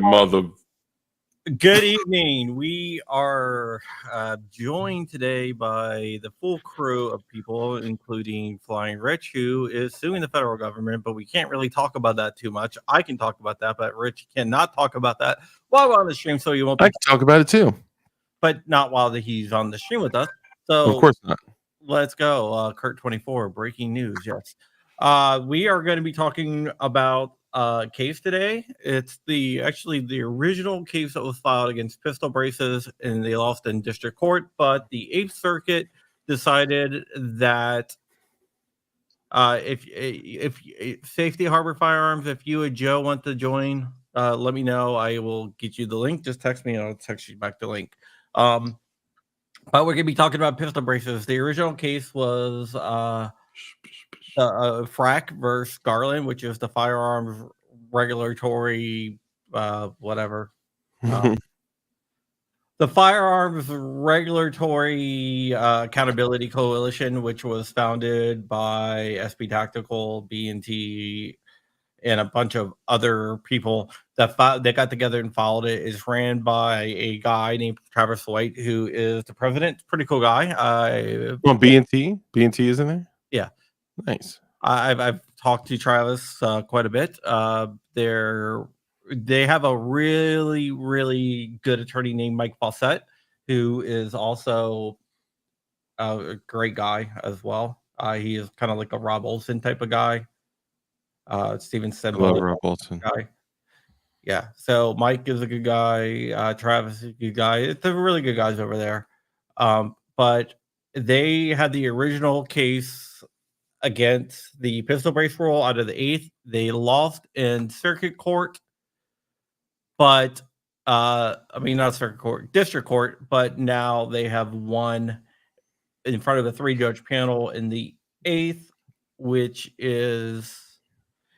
Mother. Good evening. We are joined today by the full crew of people, including Flying Rich, who is suing the federal government, but we can't really talk about that too much. I can talk about that, but Rich cannot talk about that while we're on the stream, so you won't. I can talk about it too, but not while he's on the stream with us. So of course not. Let's go. Kurt24, breaking news. Yes. We are going to be talking about case today. It's the original case that was filed against Pistol Braces, and they lost in district court. But the Eighth Circuit decided that if Safety Harbor Firearms, if you and Joe want to join, let me know. I will get you the link. Just text me, and I'll text you back the link. But we're going to be talking about Pistol Braces. The original case was Frack versus Garland, which is the firearms regulatory whatever. The Firearms Regulatory Accountability Coalition, which was founded by SB Tactical, B&T, and a bunch of other people that got together and followed it, is ran by a guy named Travis White, who is the president. Pretty cool guy. Well, B&T isn't there? Yeah. Nice. I've talked to Travis quite a bit. They have a really, really good attorney named Mike Fawcett, who is also a great guy as well. He is kind of like a Rob Olson type of guy. Steven said, Rob Olson guy. Yeah. So Mike is a good guy. Travis is a good guy. They're really good guys over there. But they had the original case against the pistol brace rule out of the Eighth. They lost in circuit court, but not circuit court, district court. But now they have won in front of a 3-judge panel in the Eighth, which is.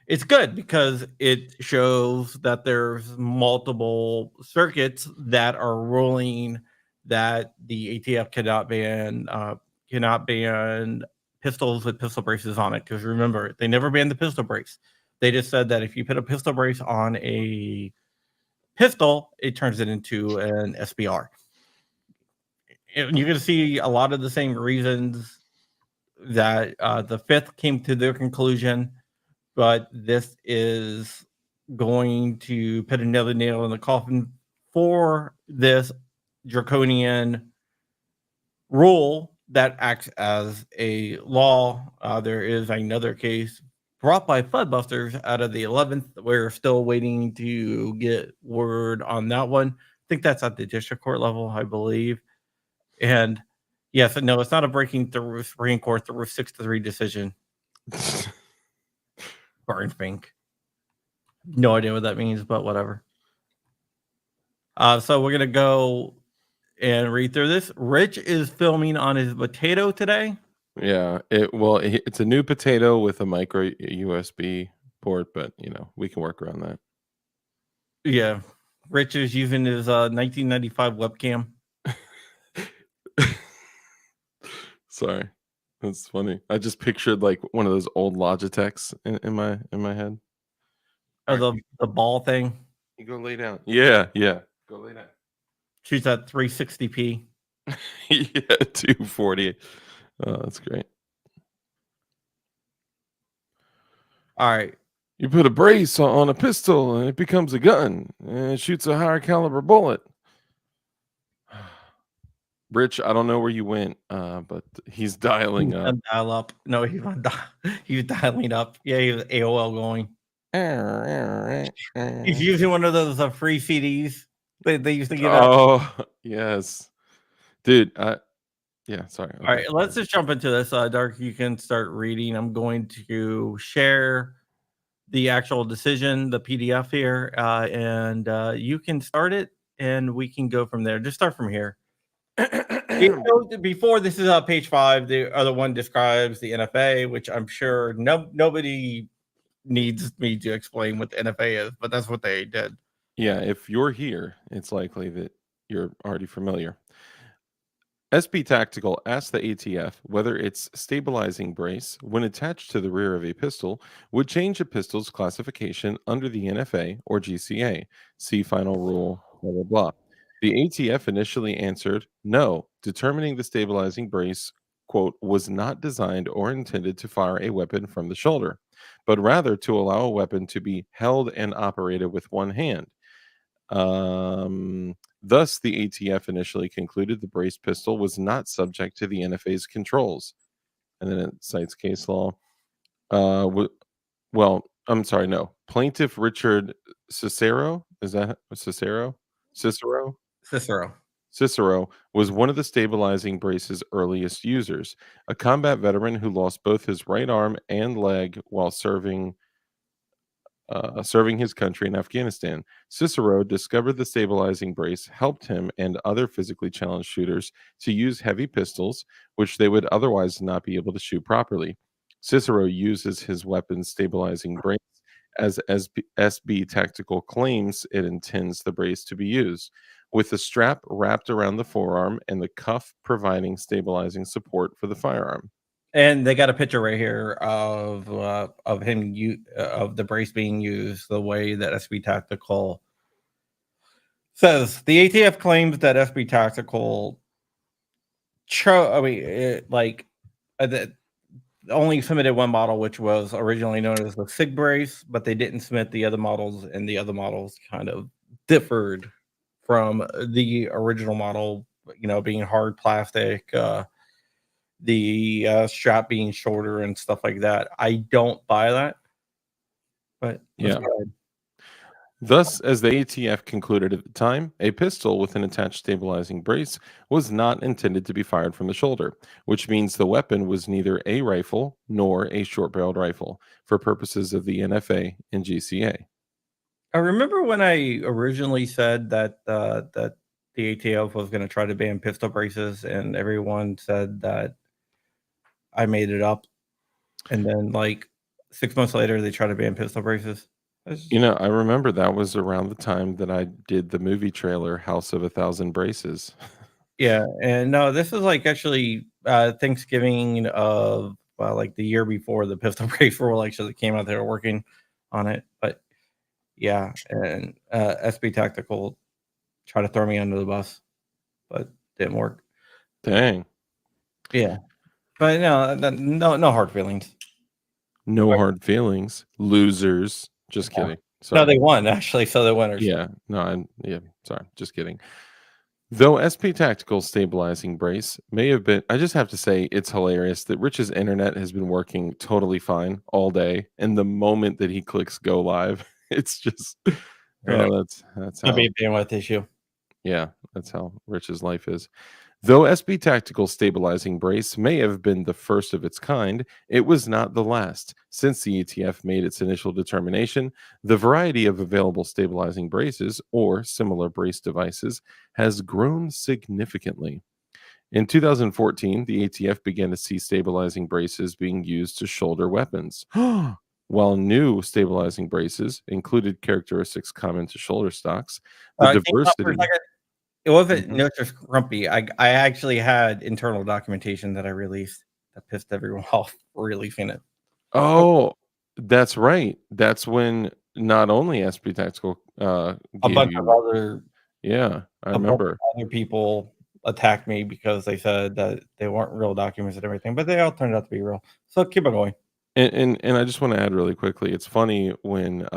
It's good because it shows that there's multiple circuits that are ruling that the ATF cannot ban pistols with pistol braces on it. Because remember, they never banned the pistol brace. They just said that if you put a pistol brace on a pistol, it turns it into an SBR. And you're going to see a lot of the same reasons that the Fifth came to their conclusion. But this is going to put another nail in the coffin for this draconian rule that acts as a law. There is another case brought by Floodbusters out of the 11th. We're still waiting to get word on that one. I think that's at the district court level, I believe. And yes, no, it's not a breaking through Supreme Court, the 6-3 decision. Burn Fink. No idea what that means, but whatever. So we're going to go and read through this. Rich is filming on his potato today. Yeah, it's a new potato with a micro USB port, but we can work around that. Yeah, Rich is using his 1995 webcam. Sorry, that's funny. I just pictured like one of those old Logitechs in my head. Oh, the ball thing. You go lay down. Yeah. Go lay down. Choose that 360p. Yeah, 240. Oh, that's great. All right. You put a brace on a pistol and it becomes a gun and it shoots a higher caliber bullet. Rich, I don't know where you went, but he's dialing He's up. on dial up. No, he's not he's dialing up. Yeah, he was AOL going. He's using one of those free CDs they used to give out. Oh, yes. Dude, yeah, sorry. All Okay. right, let's just jump into this. Dark, you can start reading. I'm going to share the actual decision, the PDF here, and you can start it, and we can go from there. Just start from here. Before this is page 5. The other one describes the NFA, which I'm sure nobody needs me to explain what the NFA is, but that's what they did. Yeah, if you're here, it's likely that you're already familiar. SB Tactical asked the ATF whether its stabilizing brace, when attached to the rear of a pistol, would change a pistol's classification under the NFA or GCA. See final rule, blah, blah, blah. The ATF initially answered no, determining the stabilizing brace, quote, was not designed or intended to fire a weapon from the shoulder, but rather to allow a weapon to be held and operated with one hand. Thus, the ATF initially concluded the brace pistol was not subject to the NFA's controls. And then it cites case law. Well, I'm sorry, no. Plaintiff Richard Cicero, is that Cicero? Cicero? Cicero. Cicero was one of the stabilizing brace's earliest users, a combat veteran who lost both his right arm and leg while serving his country in Afghanistan. Cicero discovered the stabilizing brace helped him and other physically challenged shooters to use heavy pistols, which they would otherwise not be able to shoot properly. Cicero uses his weapon's stabilizing brace as SB Tactical claims it intends the brace to be used, with the strap wrapped around the forearm and the cuff providing stabilizing support for the firearm. And they got a picture right here of him of the brace being used the way that SB Tactical says. The ATF claims that SB Tactical that only submitted one model, which was originally known as the SIG brace, but they didn't submit the other models, and the other models kind of differed from the original model, being hard plastic, the strap being shorter and stuff like that. I don't buy that, but let's Yeah. go ahead. Thus, as the ATF concluded at the time, a pistol with an attached stabilizing brace was not intended to be fired from the shoulder, which means the weapon was neither a rifle nor a short barreled rifle for purposes of the NFA and GCA. I remember when I originally said that the ATF was going to try to ban pistol braces, and everyone said that I made it up, and then like 6 months later, they tried to ban pistol braces. You know, I remember that was around the time that I did the movie trailer House of a Thousand Braces. Yeah, and no, this is like actually Thanksgiving of like the year before the pistol brace rule actually came out. They were working on it, but yeah, and SB Tactical tried to throw me under the bus, but didn't work. Dang. Yeah, but no hard feelings. No hard feelings. Losers. Just Yeah. kidding. No, Sorry. they won actually, so they're winners. Yeah. No, yeah, sorry. Just kidding. Though SP Tactical's stabilizing brace may have been, I just have to say it's hilarious that Rich's internet has been working totally fine all day, and the moment that he clicks go live, it's just, Yeah, oh, that's could be how, a bandwidth issue. yeah, that's how Rich's life is. Though SB Tactical's stabilizing brace may have been the first of its kind, it was not the last. Since the ETF made its initial determination, the variety of available stabilizing braces or similar brace devices has grown significantly. In 2014, the ATF began to see stabilizing braces being used to shoulder weapons. While new stabilizing braces included characteristics common to shoulder stocks, the Can you stop for a diversity. second? It wasn't Mhm. no just grumpy. I actually had internal documentation that I released that pissed everyone off releasing it. Oh, Oh, that's right. That's when not only SP Tactical, a gave bunch of you. other Yeah, I a bunch remember. of other people attacked me because they said that they weren't real documents and everything, but they all turned out to be real. So keep on going. And I just want to add really quickly. It's funny when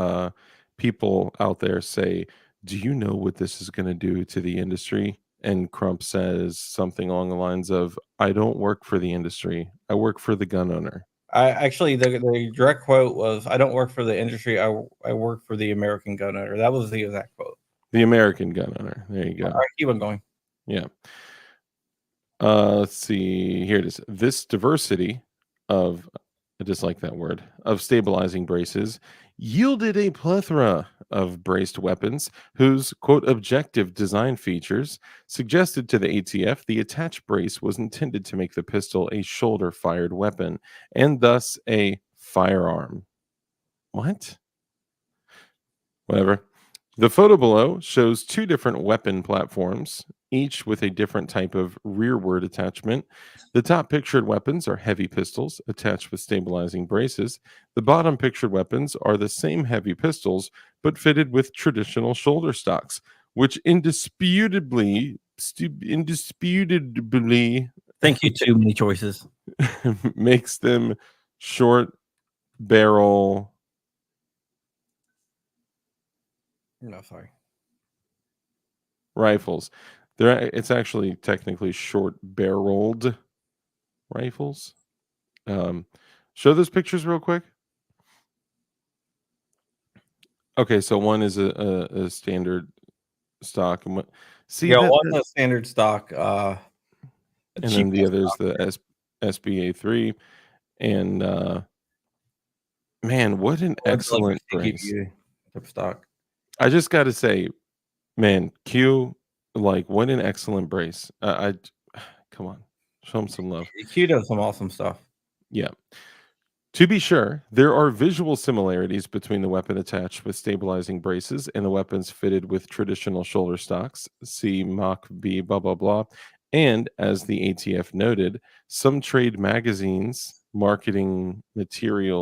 people out there say, "Do you know what this is going to do to the industry?" And Crump says something along the lines of, "I don't work for the industry. I work for the gun owner." I actually the direct quote was, "I don't work for the industry. I work for the American gun owner." That was the exact quote. The American gun owner. There you All go. right, keep on going. Yeah. Let's see. Here it is. This diversity of, I dislike that word, of stabilizing braces yielded a plethora of braced weapons whose, quote, objective design features suggested to the ATF the attached brace was intended to make the pistol a shoulder fired weapon and thus a firearm. What? Whatever. The photo below shows two different weapon platforms, each with a different type of rearward attachment. The top pictured weapons are heavy pistols attached with stabilizing braces. The bottom pictured weapons are the same heavy pistols, but fitted with traditional shoulder stocks, which indisputably Thank you. Too many choices. makes them short barrel. No, sorry. Rifles. It's actually technically short-barreled rifles. Um, show those pictures real quick. Okay, so one is a standard stock, and what? See Yeah, that, one's a standard stock, a and cheap then the other is stock. the SBA3, and man, what an Or the like excellent they give brace! you the stock. I just got to say, man, Q, like what an excellent brace. Come on, show him some love. Q does some awesome stuff. Yeah. To be sure, there are visual similarities between the weapon attached with stabilizing braces and the weapons fitted with traditional shoulder stocks. See Mach B, blah, blah, blah. And as the ATF noted, some trade magazines marketing materials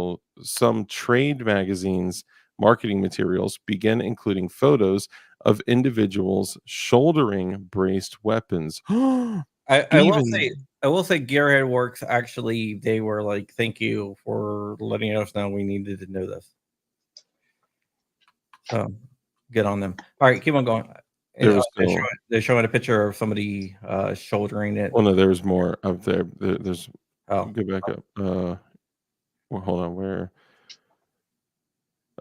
begin including photos of individuals shouldering braced weapons. I will Even say Gearhead Works actually they were like, "Thank you for letting us know we needed to know this." So good on them. All right, keep on going. there was still, They're showing a picture of somebody shouldering it. well, no, there was more up there. There's Oh, go back up. Well, hold on. Where?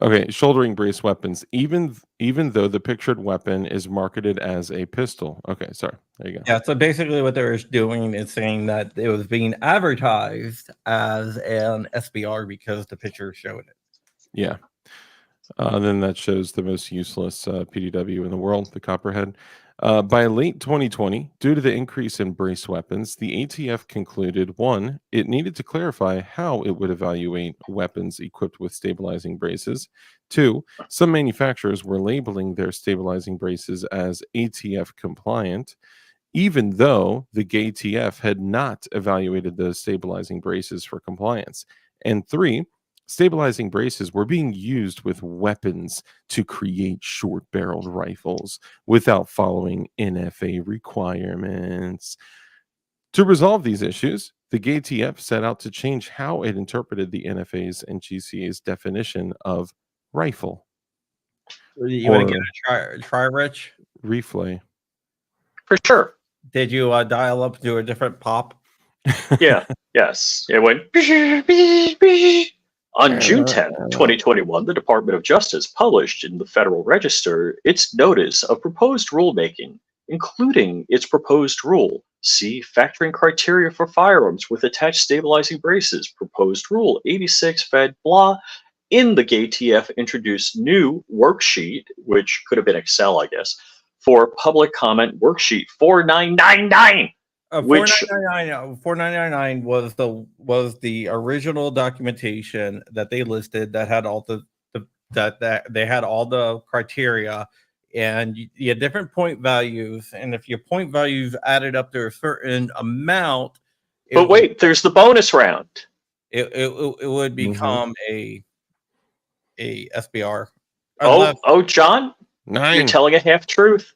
Okay, shouldering brace weapons. Even though the pictured weapon is marketed as a pistol. Okay, sorry. There you go. yeah. So basically, what they were doing is saying that it was being advertised as an SBR because the picture showed it. Yeah. Then that shows the most useless PDW in the world, the Copperhead. By late 2020, due to the increase in brace weapons, the ATF concluded one, it needed to clarify how it would evaluate weapons equipped with stabilizing braces. Two, some manufacturers were labeling their stabilizing braces as ATF compliant, even though the GATF had not evaluated those stabilizing braces for compliance. And three, stabilizing braces were being used with weapons to create short barreled rifles without following NFA requirements. To resolve these issues, the GATF set out to change how it interpreted the NFA's and GCA's definition of rifle You want to or get a try, Rich? reflay. For sure. Did you dial up to a different pop? Yeah. Yes. It went. On June 10th, 2021, the Department of Justice published in the Federal Register its notice of proposed rulemaking, including its proposed rule. See factoring criteria for firearms with attached stabilizing braces. Proposed rule 86 Fed blah. In the GATF introduced new worksheet, which could have been Excel, I guess, for public comment worksheet 4999. Which 4999 was the original documentation that they listed that had all that they had all the criteria, and you had different point values, and if your point values added up to a certain amount, but wait, there's the bonus round. It would become a SBR. Oh, John, you're telling a half truth,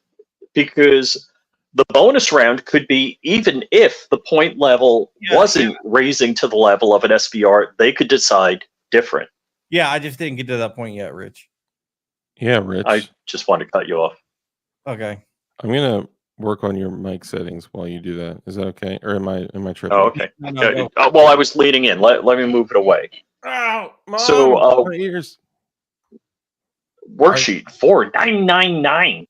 because The bonus round could be even if the point level wasn't raising to the level of an SBR, they could decide different. Yeah, I just didn't get to that point yet, Rich. Yeah, Rich. I just wanted to cut you off. Okay. I'm gonna work on your mic settings while you do that. Is that okay? Or am I tripping? Oh, okay. No. Well, I was leaning in. Let me move it away. Ow, Mom! So, my ears. Worksheet 4999,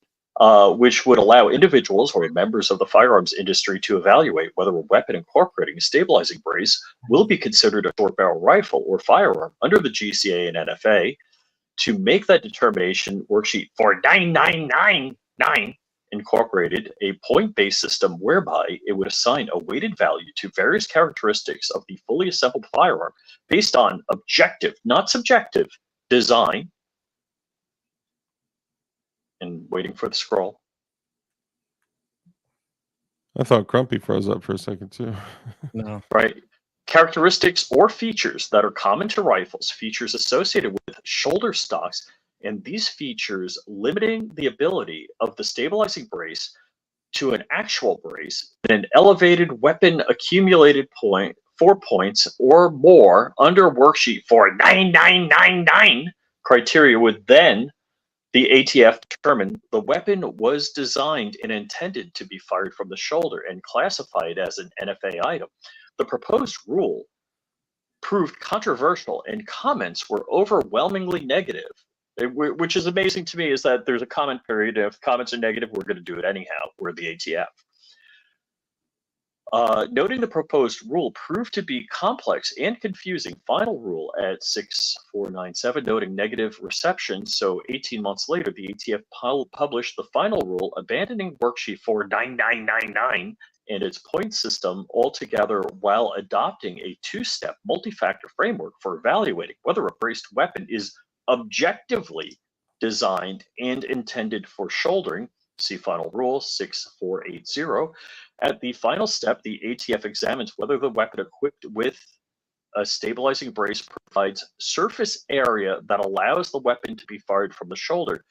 which would allow individuals or members of the firearms industry to evaluate whether a weapon incorporating a stabilizing brace will be considered a short barrel rifle or firearm under the GCA and NFA. To make that determination, Worksheet 4999 incorporated a point-based system whereby it would assign a weighted value to various characteristics of the fully assembled firearm based on objective, not subjective, design. And waiting for the scroll. I thought Crumpy froze up for a second too. No. Right. Characteristics or features that are common to rifles, features associated with shoulder stocks, and these features limiting the ability of the stabilizing brace to an actual brace in an elevated weapon accumulated point 4 points or more under Worksheet 4999 criteria would then the ATF determined the weapon was designed and intended to be fired from the shoulder and classified as an NFA item. The proposed rule proved controversial and comments were overwhelmingly negative, which is amazing to me, is that there's a comment period. If comments are negative, we're going to do it anyhow. We're the ATF. Noting the proposed rule proved to be complex and confusing, final rule at 6497 noting negative reception. So 18 months later, the ATF published the final rule abandoning Worksheet 4999 and its point system altogether while adopting a two-step multi-factor framework for evaluating whether a braced weapon is objectively designed and intended for shouldering. See final rule 6480. At the final step, the ATF examines whether the weapon equipped with a stabilizing brace provides surface area that allows the weapon to be fired from the shoulder.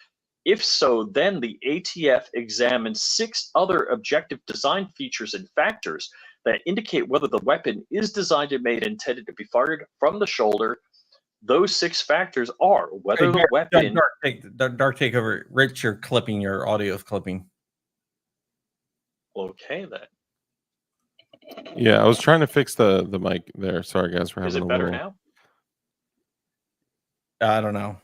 If so, then the ATF examines 6 other objective design features and factors that indicate whether the weapon is designed and made intended to be fired from the shoulder. Those 6 factors are whether the weapon... Dark takeover. Rich, you're clipping, your audio is clipping. Okay, then. Yeah, I was trying to fix the mic there. Sorry, guys, for having Is it better now? I don't know.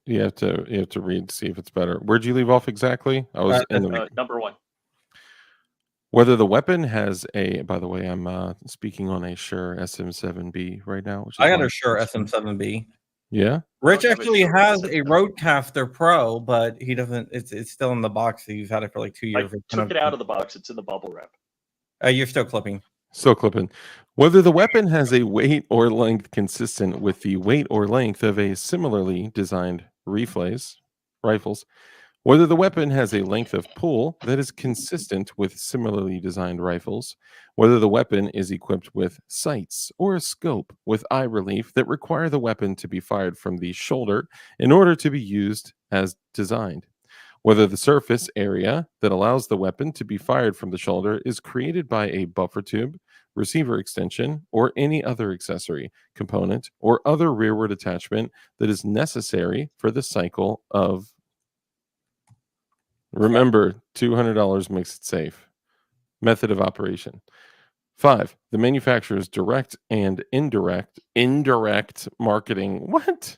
You have to read to see if it's better. Where'd you leave off exactly? I was in the number 1. Whether the weapon has a. By the way, I'm speaking on a Shure SM7B right now. Which is I got a Shure SM7B. Yeah. Rich actually has a Roadcaster Pro, but he doesn't. It's still in the box. He's had it for like 2 years. I took it out of the box. It's in the bubble wrap. You're still clipping. Still clipping. Whether the weapon has a weight or length consistent with the weight or length of a similarly designed rifles. Whether the weapon has a length of pull that is consistent with similarly designed rifles. Whether the weapon is equipped with sights or a scope with eye relief that require the weapon to be fired from the shoulder in order to be used as designed. Whether the surface area that allows the weapon to be fired from the shoulder is created by a buffer tube, receiver extension, or any other accessory, component, or other rearward attachment that is necessary for the cycle of... Remember, $200 makes it safe. Method of operation. 5, the manufacturer's direct and indirect marketing. What?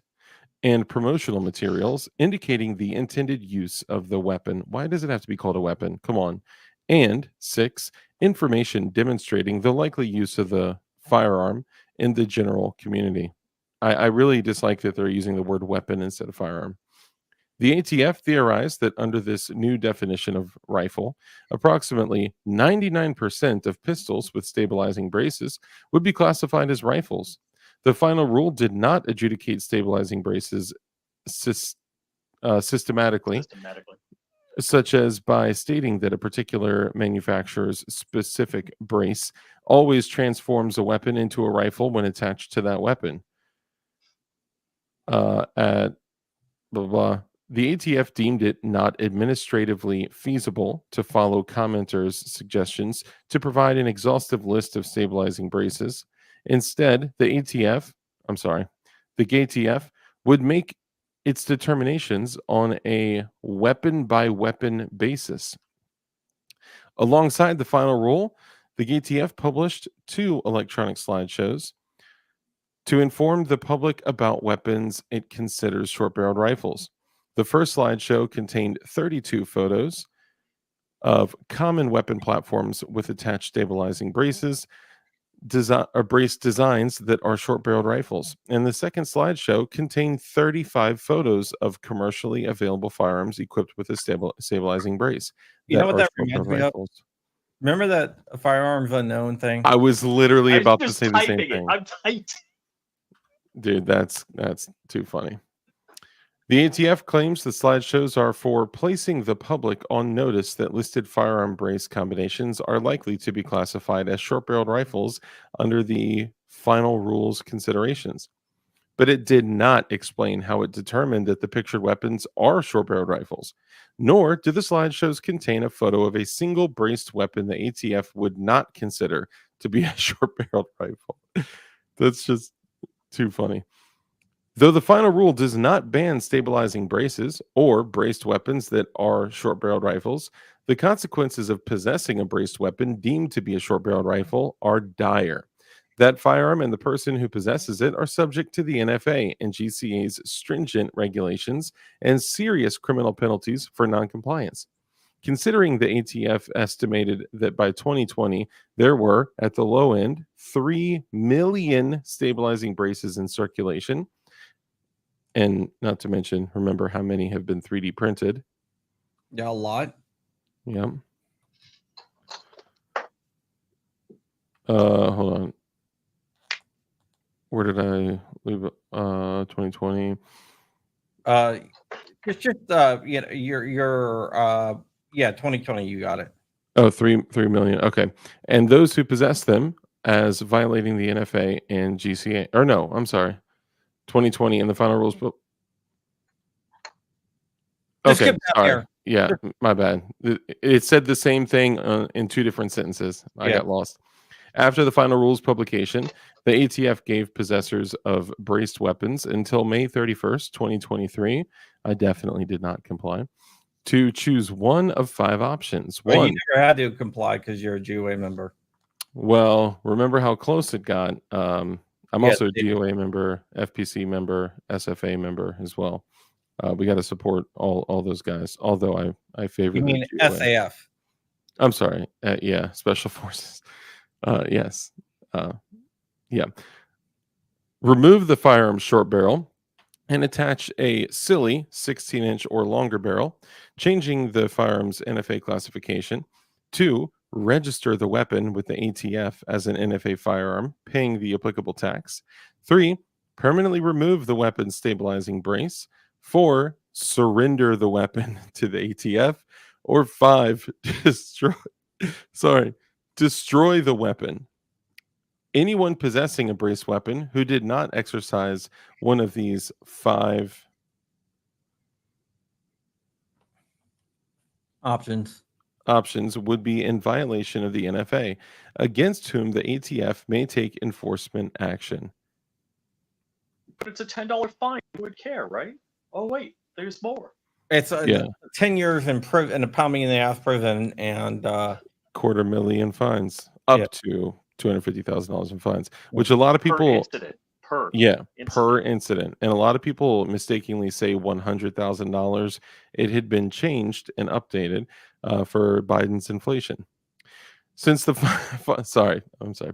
And promotional materials indicating the intended use of the weapon. Why does it have to be called a weapon? Come on. And 6, information demonstrating the likely use of the firearm in the general community. I really dislike that they're using the word weapon instead of firearm. The ATF theorized that under this new definition of rifle, approximately 99% of pistols with stabilizing braces would be classified as rifles. The final rule did not adjudicate stabilizing braces systematically, such as by stating that a particular manufacturer's specific brace always transforms a weapon into a rifle when attached to that weapon. At blah, blah, The ATF deemed it not administratively feasible to follow commenters' suggestions to provide an exhaustive list of stabilizing braces. Instead, the GATF would make its determinations on a weapon by weapon basis. Alongside the final rule, the GATF published 2 electronic slideshows to inform the public about weapons it considers short-barreled rifles. The first slideshow contained 32 photos of common weapon platforms with attached stabilizing braces, brace designs that are short-barreled rifles. And the second slideshow contained 35 photos of commercially available firearms equipped with a stabilizing brace You know that what are that short-barreled reminds me of? rifles. Remember that Firearms Unknown thing? I was literally I'm about to just say the same typing it. thing. I'm typing. Dude, that's too funny. The ATF claims the slideshows are for placing the public on notice that listed firearm brace combinations are likely to be classified as short-barreled rifles under the final rules considerations. But it did not explain how it determined that the pictured weapons are short-barreled rifles, nor do the slideshows contain a photo of a single braced weapon the ATF would not consider to be a short-barreled rifle. That's just too funny. Though the final rule does not ban stabilizing braces or braced weapons that are short-barreled rifles, the consequences of possessing a braced weapon deemed to be a short-barreled rifle are dire. That firearm and the person who possesses it are subject to the NFA and GCA's stringent regulations and serious criminal penalties for noncompliance. Considering the ATF estimated that by 2020 there were, at the low end, 3 million stabilizing braces in circulation, and not to mention, remember how many have been 3D printed. Yeah, a lot. Yeah. Hold on. Where did I leave it? 2020. It's just your 2020. You got it. Oh, 3 million. Okay. And those who possess them as violating the NFA and GCA. Or no, I'm sorry. 2020 in the final rules book. Just Okay, skip down sorry. here. Yeah, my bad. It said the same thing in 2 different sentences. I Yeah. got lost. After the final rules publication, the ATF gave possessors of braced weapons until May 31st, 2023. I definitely did not comply. To choose one of 5 options. Well, you One, never had to comply because you're a GOA member. well, remember how close it got. I'm Yeah, also a yeah. GOA member, FPC member, SFA member as well. We got to support all those guys. Although I favor You the mean GOA. SAF? I'm sorry. Yeah, Special Forces. Yes. Yeah. Remove the firearm short barrel and attach a silly 16-inch or longer barrel, changing the firearm's NFA classification. 2, register the weapon with the ATF as an NFA firearm, paying the applicable tax. 3, permanently remove the weapon's stabilizing brace. 4, surrender the weapon to the ATF. Or 5, destroy the weapon. Anyone possessing a brace weapon who did not exercise one of these 5 options would be in violation of the NFA, against whom the ATF may take enforcement action. But it's a $10 fine. Who would care, right? Oh wait, there's more. It's Yeah. 10 years in prison, and a pounding in the ass prison, and $250,000 fines, up Yeah. to $250,000 in fines, which a lot of Per people incident. Per incident. And a lot of people mistakenly say $100,000. It had been changed and updated for Biden's inflation. Since the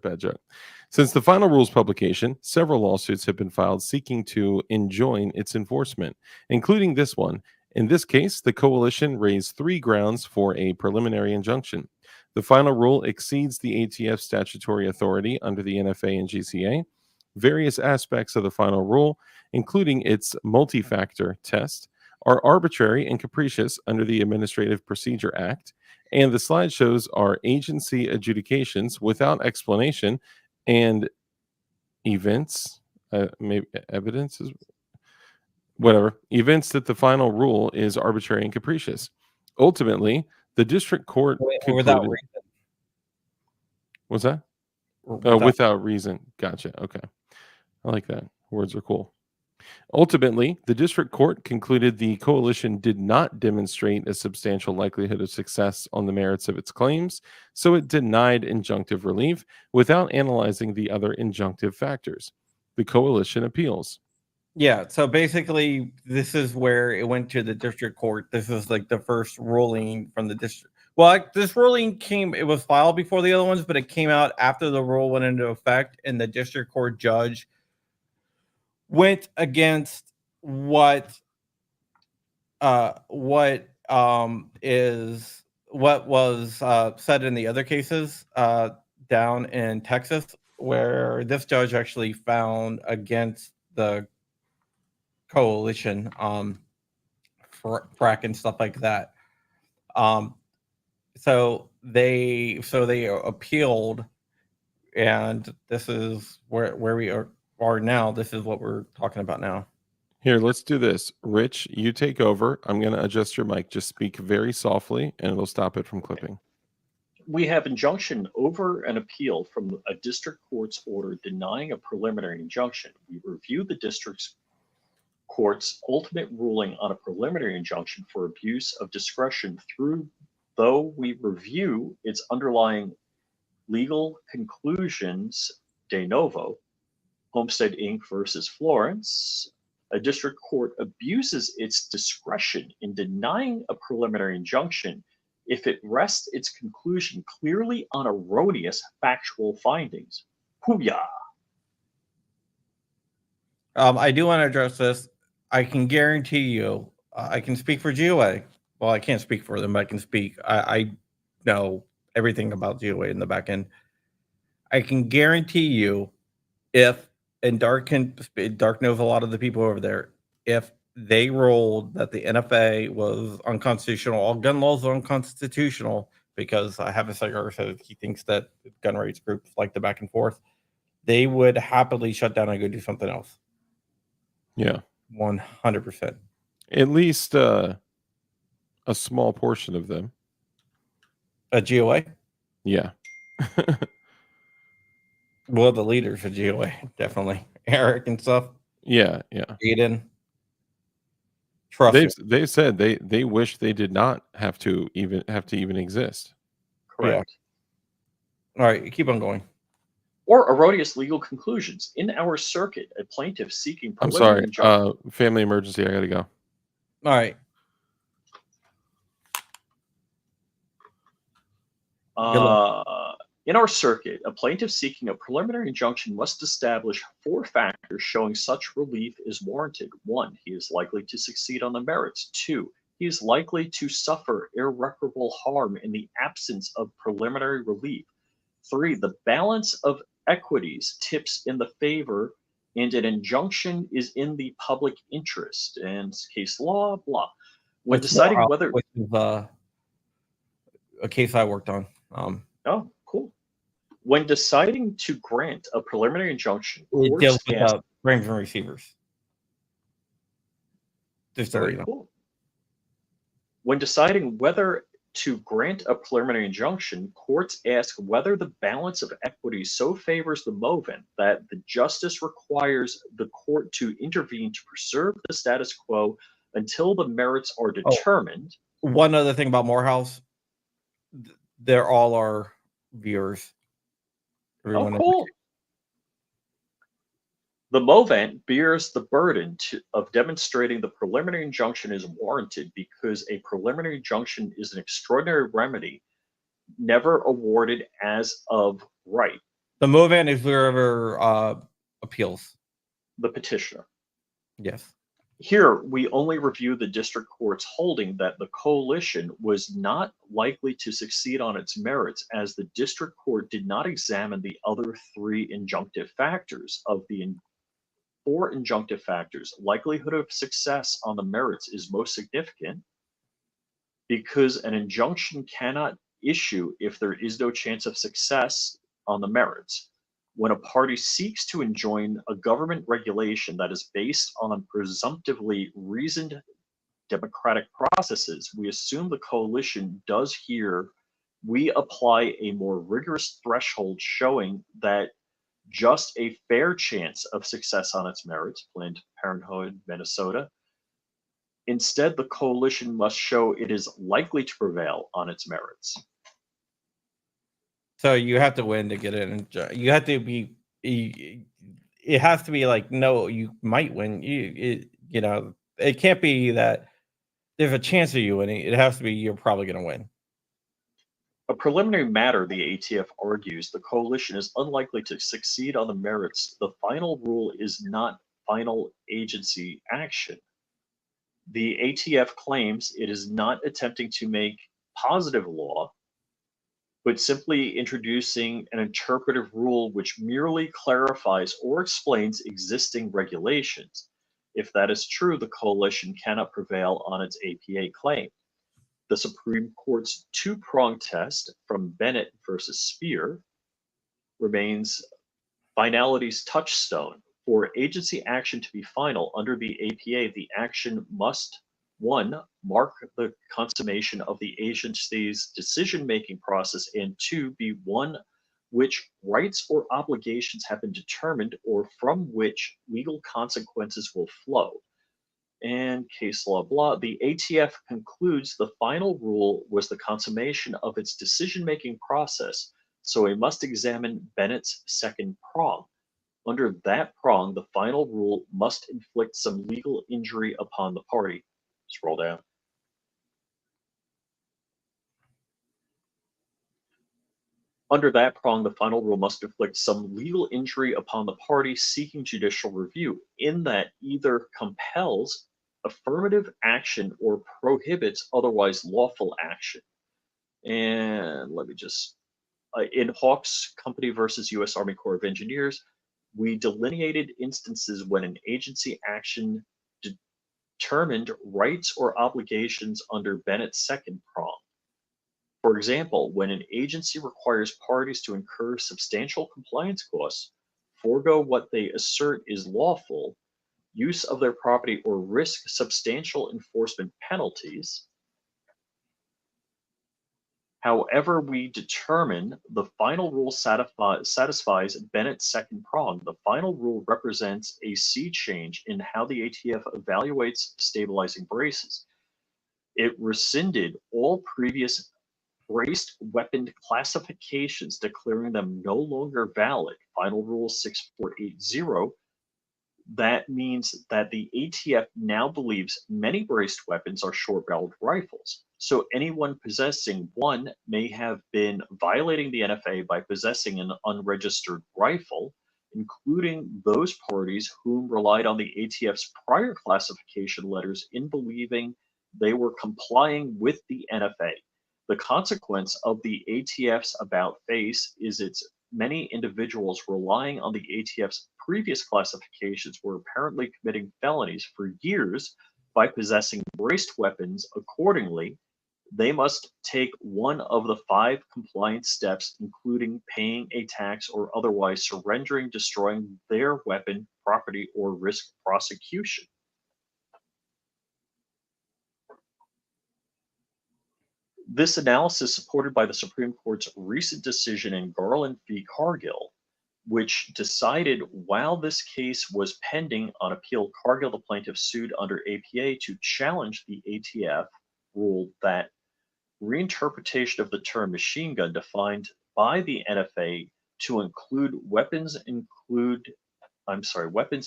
bad joke. Since the final rules publication, several lawsuits have been filed seeking to enjoin its enforcement, including this one. In this case, the coalition raised 3 grounds for a preliminary injunction. The final rule exceeds the ATF's statutory authority under the NFA and GCA. Various aspects of the final rule, including its multi-factor test, are arbitrary and capricious under the Administrative Procedure Act, and the slideshows are agency adjudications without explanation and evidence Whatever. Evince that the final rule is arbitrary and capricious. Ultimately, the district court Or without concluded. reason. What's that? Or Oh, without reason. Gotcha. Okay. I like that. Words are cool. Ultimately, the district court concluded the coalition did not demonstrate a substantial likelihood of success on the merits of its claims, so it denied injunctive relief without analyzing the other injunctive factors. The coalition appeals. Yeah, so basically, this is where it went to the district court. This is like the first ruling from the district. Well, this ruling it was filed before the other ones, but it came out after the rule went into effect, and the district court judge went against what was said in the other cases down in Texas, where this judge actually found against the coalition frack and stuff like that. So they appealed, and this is where we are now. This is what we're talking about now. Here, let's do this. Rich, you take over. I'm going to adjust your mic. Just speak very softly, and it'll stop it from clipping. We have injunction over an appeal from a district court's order denying a preliminary injunction. We review the district court's ultimate ruling on a preliminary injunction for abuse of discretion though we review its underlying legal conclusions de novo. Homestead Inc. versus Florence. A district court abuses its discretion in denying a preliminary injunction if it rests its conclusion clearly on erroneous factual findings. Hooyah! I do want to address this. I can guarantee you, I can speak for GOA. Well, I can't speak for them, but I can speak. I know everything about GOA in the back end. I can guarantee you, and Dark knows a lot of the people over there, if they ruled that the NFA was unconstitutional, all gun laws are unconstitutional, because I have a cigar said he thinks that gun rights groups like the back and forth, they would happily shut down and go do something else. Yeah. 100%. At least a small portion of them. A GOA? Yeah. Well, the leaders of GOA, definitely. Eric and stuff. Yeah. Aiden. Trust me. They said they wish they did not have to even exist. Correct. Yeah. All right, keep on going. Or erroneous legal conclusions. In our circuit, a plaintiff seeking I'm preliminary sorry. injunction. Family emergency. I got to go. All right. In our circuit, a plaintiff seeking a preliminary injunction must establish 4 factors showing such relief is warranted. 1, he is likely to succeed on the merits. 2, he is likely to suffer irreparable harm in the absence of preliminary relief. 3, the balance of equities tips in the favor and an injunction is in the public interest. And case law, blah. When deciding whether... Which is a case I worked on. Oh, cool. When deciding to grant a preliminary injunction, It courts deals with ask... frames and receivers. Just Very cool. When deciding whether to grant a preliminary injunction, courts ask whether the balance of equity so favors the movement that the justice requires the court to intervene to preserve the status quo until the merits are determined. One other thing about Morehouse, they're all our viewers. Everyone cool. The movement bears the burden of demonstrating the preliminary injunction is warranted because a preliminary injunction is an extraordinary remedy never awarded as of right. The movement is whoever appeals. The petitioner. Yes. Here, we only review the district court's holding that the coalition was not likely to succeed on its merits, as the district court did not examine the other 3 injunctive factors. Of the 4 injunctive factors, likelihood of success on the merits is most significant because an injunction cannot issue if there is no chance of success on the merits. when a party seeks to enjoin a government regulation that is based on presumptively reasoned democratic processes, we assume the coalition does here. We apply a more rigorous threshold showing that just a fair chance of success on its merits, Planned Parenthood, Minnesota. Instead, the coalition must show it is likely to prevail on its merits. So you have to win to get in. You have to be. It has to be like, no, you might win. It can't be that there's a chance of you winning. It has to be you're probably going to win. A preliminary matter, the ATF argues, the coalition is unlikely to succeed on the merits. The final rule is not final agency action. The ATF claims it is not attempting to make positive law, but simply introducing an interpretive rule which merely clarifies or explains existing regulations. If that is true, the coalition cannot prevail on its APA claim. The Supreme Court's two-pronged test from Bennett versus Speer remains finality's touchstone. For agency action to be final under the APA, the action must, 1, mark the consummation of the agency's decision-making process, and 2, be one which rights or obligations have been determined or from which legal consequences will flow. And case law blah, the ATF concludes the final rule was the consummation of its decision-making process, so we must examine Bennett's second prong. Under that prong, the final rule must inflict some legal injury upon the party. Scroll down. Under that prong, the final rule must inflict some legal injury upon the party seeking judicial review, in that either compels affirmative action or prohibits otherwise lawful action. And let me just, in Hawks Company versus U.S. Army Corps of Engineers, we delineated instances when an agency action determined rights or obligations under Bennett's second prong. For example, when an agency requires parties to incur substantial compliance costs, forego what they assert is lawful, use of their property, or risk substantial enforcement penalties. However we determine the final rule satisfies Bennett's second prong, the final rule represents a sea change in how the ATF evaluates stabilizing braces. It rescinded all previous braced weapon classifications, declaring them no longer valid. Final Rule 6480. That means that the ATF now believes many braced weapons are short-barreled rifles. So anyone possessing one may have been violating the NFA by possessing an unregistered rifle, including those parties whom relied on the ATF's prior classification letters in believing they were complying with the NFA. The consequence of the ATF's about face is its many individuals relying on the ATF's previous classifications were apparently committing felonies for years by possessing braced weapons. Accordingly, they must take one of the 5 compliance steps, including paying a tax or otherwise surrendering, destroying their weapon, property, or risk prosecution. This analysis is supported by the Supreme Court's recent decision in Garland v. Cargill, which decided while this case was pending on appeal, Cargill, the plaintiff, sued under APA to challenge the ATF rule that reinterpretation of the term machine gun defined by the NFA to include weapons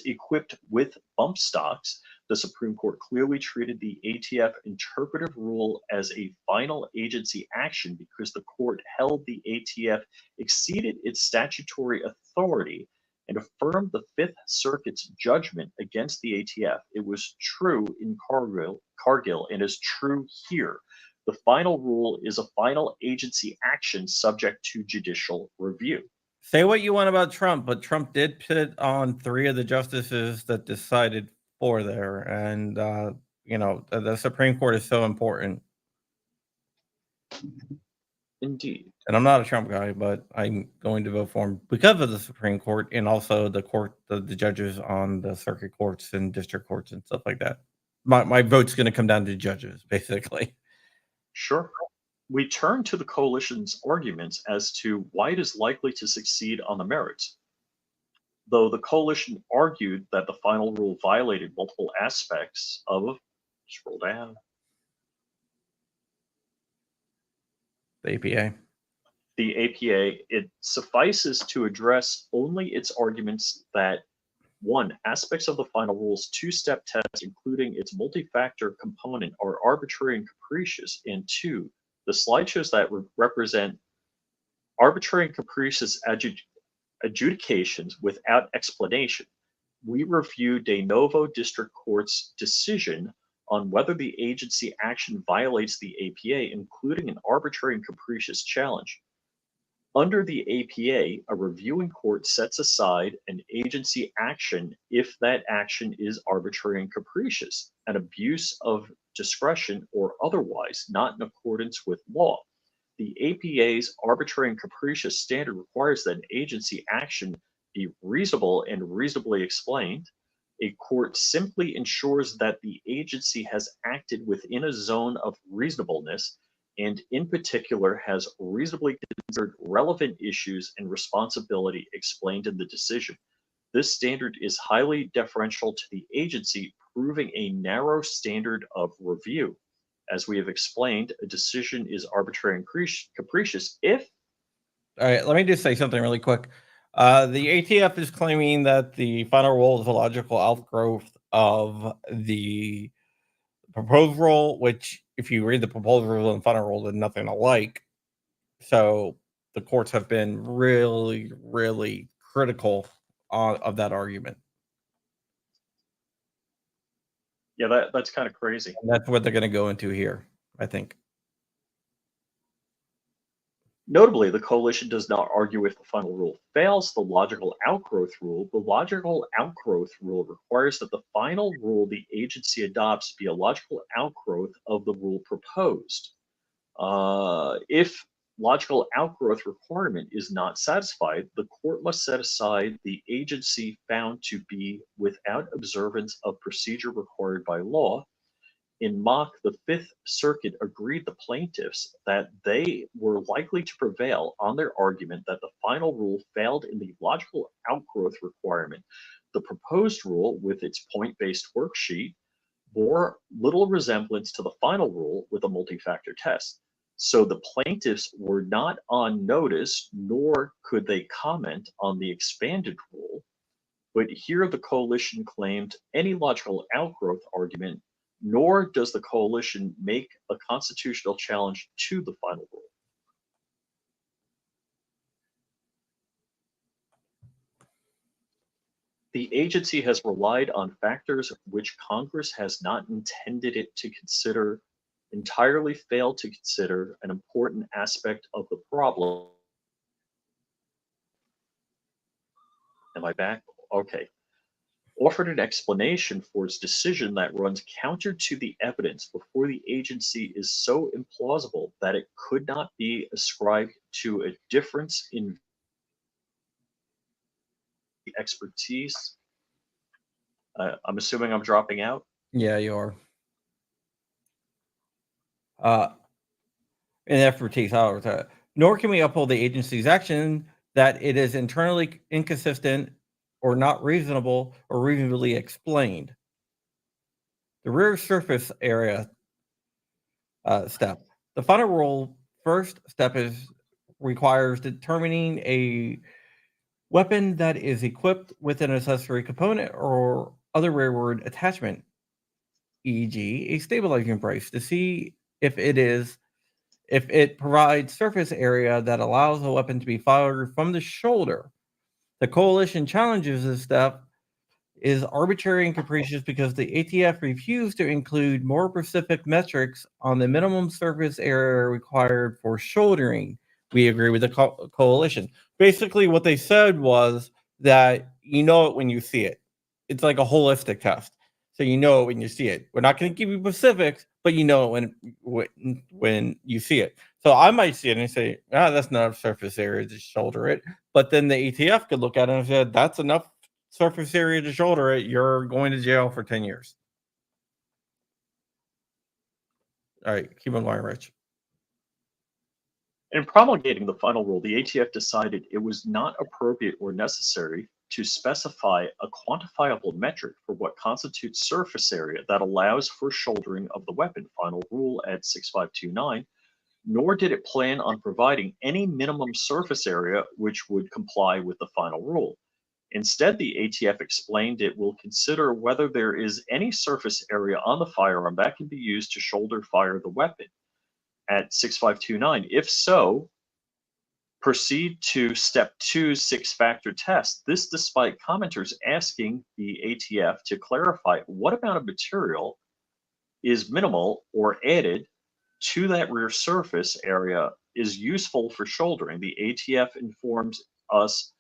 equipped with bump stocks. The Supreme Court clearly treated the ATF interpretive rule as a final agency action because the court held the ATF exceeded its statutory authority and affirmed the Fifth Circuit's judgment against the ATF. It was true in Cargill and is true here. The final rule is a final agency action subject to judicial review. Say what you want about Trump, but Trump did put on 3 of the justices that decided for there. And, the Supreme Court is so important. Indeed. And I'm not a Trump guy, but I'm going to vote for him because of the Supreme Court and also the judges on the circuit courts and district courts and stuff like that. My vote's going to come down to judges, basically. Sure. We turn to the coalition's arguments as to why it is likely to succeed on the merits. Though the coalition argued that the final rule violated multiple aspects of, scroll down, The APA. the APA, it suffices to address only its arguments that one, aspects of the final rule's two-step test, including its multi-factor component, are arbitrary and capricious, and two, the slideshows that represent arbitrary and capricious adjudications without explanation. We review de novo district court's decision on whether the agency action violates the APA, including an arbitrary and capricious challenge. Under the APA, a reviewing court sets aside an agency action if that action is arbitrary and capricious, an abuse of discretion, or otherwise not in accordance with law. The APA's arbitrary and capricious standard requires that an agency action be reasonable and reasonably explained. A court simply ensures that the agency has acted within a zone of reasonableness and in particular has reasonably considered relevant issues and responsibility explained in the decision. This standard is highly deferential to the agency, proving a narrow standard of review. As we have explained, a decision is arbitrary and capricious if... All right, let me just say something really quick. The ATF is claiming that the final rule is a logical outgrowth of the proposed rule, which if you read the proposed rule and final rule, they're nothing alike. So the courts have been really, really critical of that argument. Yeah, that's kind of crazy. And that's what they're going to go into here, I think. Notably, the coalition does not argue if the final rule fails the logical outgrowth rule. The logical outgrowth rule requires that the final rule the agency adopts be a logical outgrowth of the rule proposed. If logical outgrowth requirement is not satisfied, the court must set aside the agency found to be without observance of procedure required by law. In Mock, the Fifth Circuit agreed the plaintiffs that they were likely to prevail on their argument that the final rule failed in the logical outgrowth requirement. The proposed rule, with its point-based worksheet, bore little resemblance to the final rule with a multi-factor test. So the plaintiffs were not on notice, nor could they comment on the expanded rule. But here the coalition claimed any logical outgrowth argument, nor does the coalition make a constitutional challenge to the final rule. The agency has relied on factors which Congress has not intended it to consider, entirely failed to consider an important aspect of the problem. Am I back? Okay. Offered an explanation for its decision that runs counter to the evidence before the agency is so implausible that it could not be ascribed to a difference in expertise. I'm assuming I'm dropping out. Yeah, you are. In expertise, however, nor can we uphold the agency's action that it is internally inconsistent or not reasonable or reasonably explained. The rear surface area step. The final rule first step requires determining a weapon that is equipped with an accessory component or other rearward attachment, e.g. a stabilizing brace, to see if it provides surface area that allows the weapon to be fired from the shoulder. The coalition challenges this step is arbitrary and capricious because the ATF refused to include more specific metrics on the minimum surface area required for shouldering. We agree with the coalition. Basically, what they said was that you know it when you see it. It's like a holistic test. So you know it when you see it. We're not going to give you specifics, but you know when you see it. So I might see it and say, that's not enough surface area to shoulder it. But then the ATF could look at it and say, that's enough surface area to shoulder it. You're going to jail for 10 years. All right, keep on going, Rich. In promulgating the final rule, the ATF decided it was not appropriate or necessary to specify a quantifiable metric for what constitutes surface area that allows for shouldering of the weapon, final rule at 6529, nor did it plan on providing any minimum surface area which would comply with the final rule. Instead, the ATF explained it will consider whether there is any surface area on the firearm that can be used to shoulder fire the weapon at 6529. If so, proceed to step 2 6-factor test. This despite commenters asking the ATF to clarify what amount of material is minimal or added to that rear surface area is useful for shouldering. The ATF informs us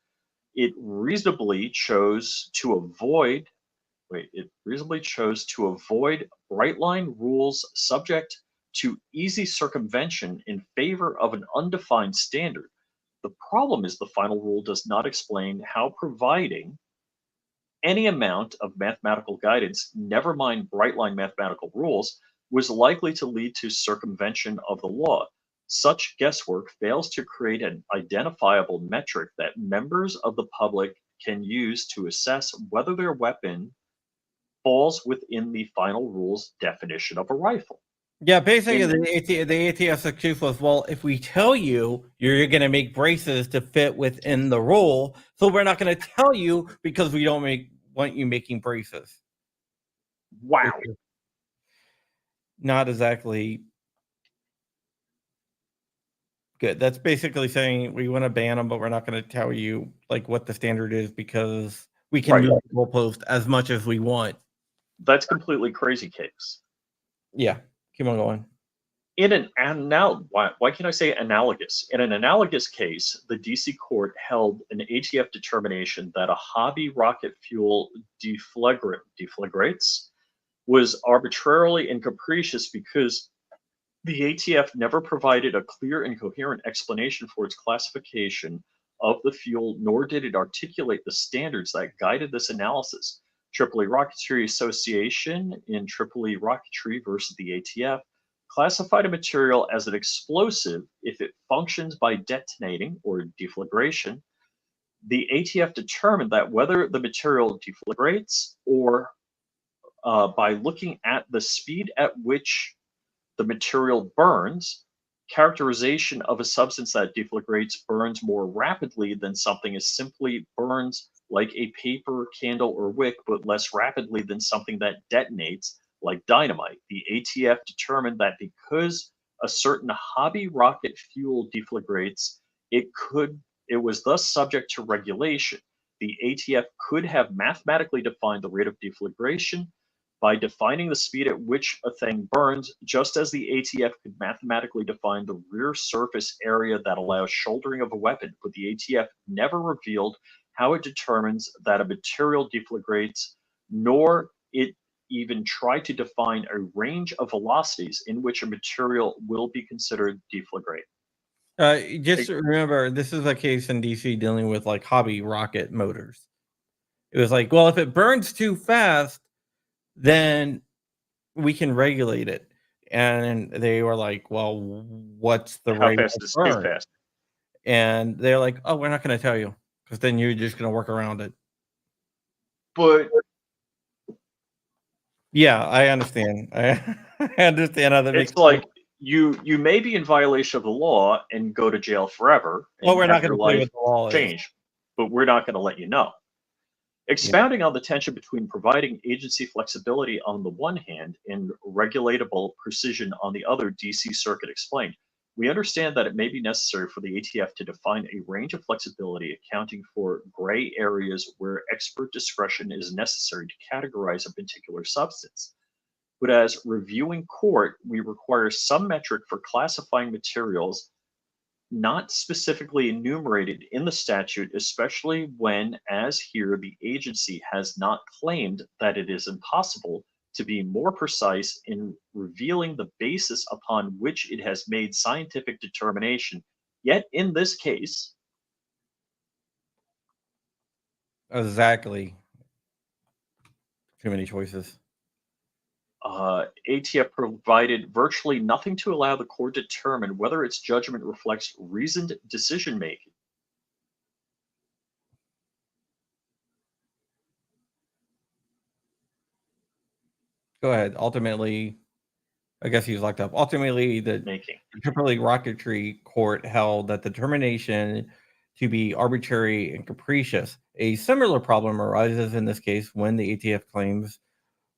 it reasonably chose to avoid bright line rules subject to easy circumvention in favor of an undefined standard. The problem is the final rule does not explain how providing any amount of mathematical guidance, never mind bright line mathematical rules, was likely to lead to circumvention of the law. Such guesswork fails to create an identifiable metric that members of the public can use to assess whether their weapon falls within the final rule's definition of a rifle. Yeah, basically the ATF's excuse was, well, if we tell you you're going to make braces to fit within the rule, so we're not going to tell you because we don't want you making braces. Wow. Not exactly good. That's basically saying we want to ban them, but we're not going to tell you like what the standard is because we can move the goalpost as much as we want. That's completely crazy case. Yeah, keep on going. Why can't I say analogous? In an analogous case, the DC court held an ATF determination that a hobby rocket fuel deflagrates was arbitrarily and capricious because the ATF never provided a clear and coherent explanation for its classification of the fuel, nor did it articulate the standards that guided this analysis. AAA Rocketry Association in AAA Rocketry versus the ATF classified a material as an explosive if it functions by detonating or deflagration. The ATF determined that whether the material deflagrates or by looking at the speed at which the material burns, characterization of a substance that deflagrates burns more rapidly than something as simply burns like a paper, candle, or wick, but less rapidly than something that detonates like dynamite. The ATF determined that because a certain hobby rocket fuel deflagrates, it was thus subject to regulation. The ATF could have mathematically defined the rate of deflagration by defining the speed at which a thing burns, just as the ATF could mathematically define the rear surface area that allows shouldering of a weapon, but the ATF never revealed how it determines that a material deflagrates, nor it even tried to define a range of velocities in which a material will be considered deflagrate. Just remember, this is a case in DC dealing with like hobby rocket motors. It was like, well, if it burns too fast, then we can regulate it. And they were like, well, what's the rate of burn? Fast? And they're like, oh, we're not going to tell you because then you're just going to work around it. But yeah, I understand. I understand how that makes sense. Like you may be in violation of the law and go to jail forever. Well, we're not going to play with the law. But we're not going to let you know. Expounding on the tension between providing agency flexibility on the one hand and regulatable precision on the other, DC Circuit explained, we understand that it may be necessary for the ATF to define a range of flexibility accounting for gray areas where expert discretion is necessary to categorize a particular substance. But as reviewing court, we require some metric for classifying materials not specifically enumerated in the statute, especially when, as here, the agency has not claimed that it is impossible to be more precise in revealing the basis upon which it has made scientific determination. Yet in this case, Exactly. Too many choices. ATF provided virtually nothing to allow the court to determine whether its judgment reflects reasoned decision making. Go ahead. Ultimately, I guess he was locked up. Ultimately, the Tripoli Rocketry Court held that the determination to be arbitrary and capricious. A similar problem arises in this case when the ATF claims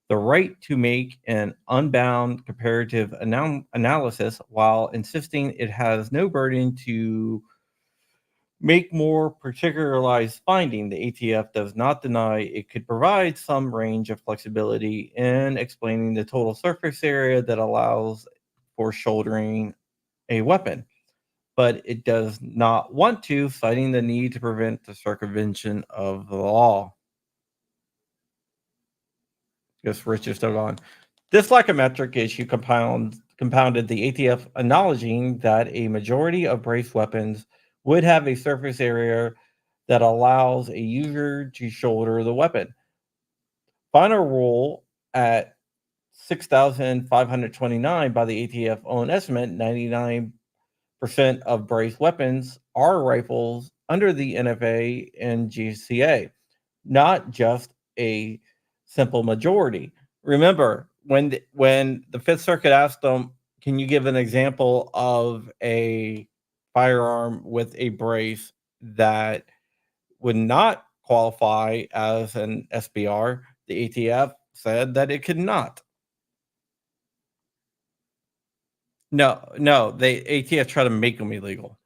the right to make an unbound comparative analysis while insisting it has no burden to make more particularized finding. The ATF does not deny it could provide some range of flexibility in explaining the total surface area that allows for shouldering a weapon, but it does not want to, citing the need to prevent the circumvention of the law. Yes, Rich just stood on. This psychometric issue compounded the ATF acknowledging that a majority of brace weapons would have a surface area that allows a user to shoulder the weapon. Final rule at 6,529 by the ATF own estimate, 99% of brace weapons are rifles under the NFA and GCA, not just a simple majority. Remember, when the Fifth Circuit asked them, can you give an example of a firearm with a brace that would not qualify as an SBR, the ATF said that it could not. No, the ATF tried to make them illegal.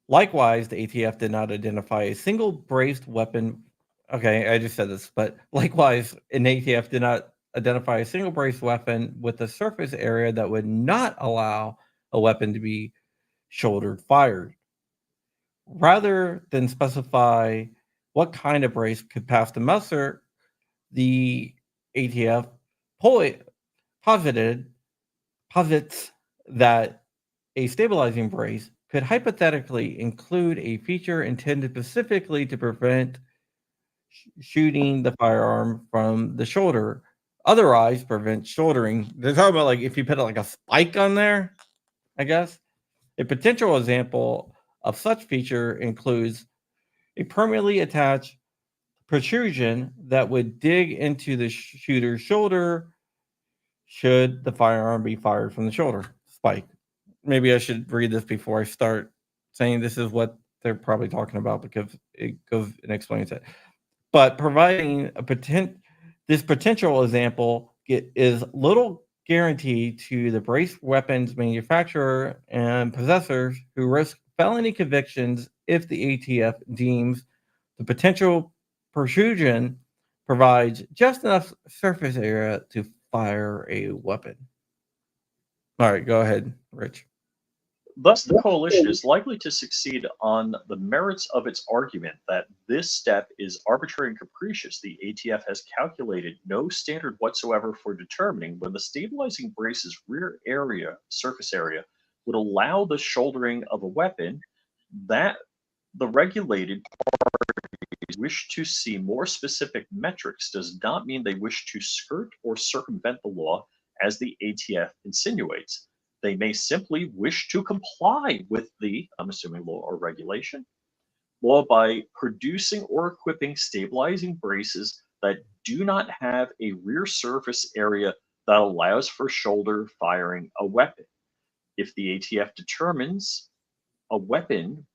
Likewise, the ATF did not identify a single braced weapon. Okay, I just said this, but likewise, an ATF did not identify a single braced weapon with a surface area that would not allow a weapon to be shouldered fired. Rather than specify what kind of brace could pass the muster, the ATF posits that a stabilizing brace could hypothetically include a feature intended specifically to prevent shooting the firearm from the shoulder, otherwise prevent shouldering. They're talking about like if you put like a spike on there, I guess. A potential example of such feature includes a permanently attached protrusion that would dig into the shooter's shoulder should the firearm be fired from the shoulder. Spike. Maybe I should read this before I start saying this is what they're probably talking about because it goes and explains it. But providing this potential example is little guarantee to the brace weapons manufacturer and possessors who risk felony convictions if the ATF deems the potential protrusion provides just enough surface area to fire a weapon. All right, go ahead, Rich. Thus, the coalition is likely to succeed on the merits of its argument that this step is arbitrary and capricious. The ATF has calculated no standard whatsoever for determining when the stabilizing brace's rear area, surface area, would allow the shouldering of a weapon. That the regulated parties wish to see more specific metrics does not mean they wish to skirt or circumvent the law, as the ATF insinuates. They may simply wish to comply with the, I'm assuming, law or regulation, law by producing or equipping stabilizing braces that do not have a rear surface area that allows for shoulder firing a weapon. If the ATF determines a weapon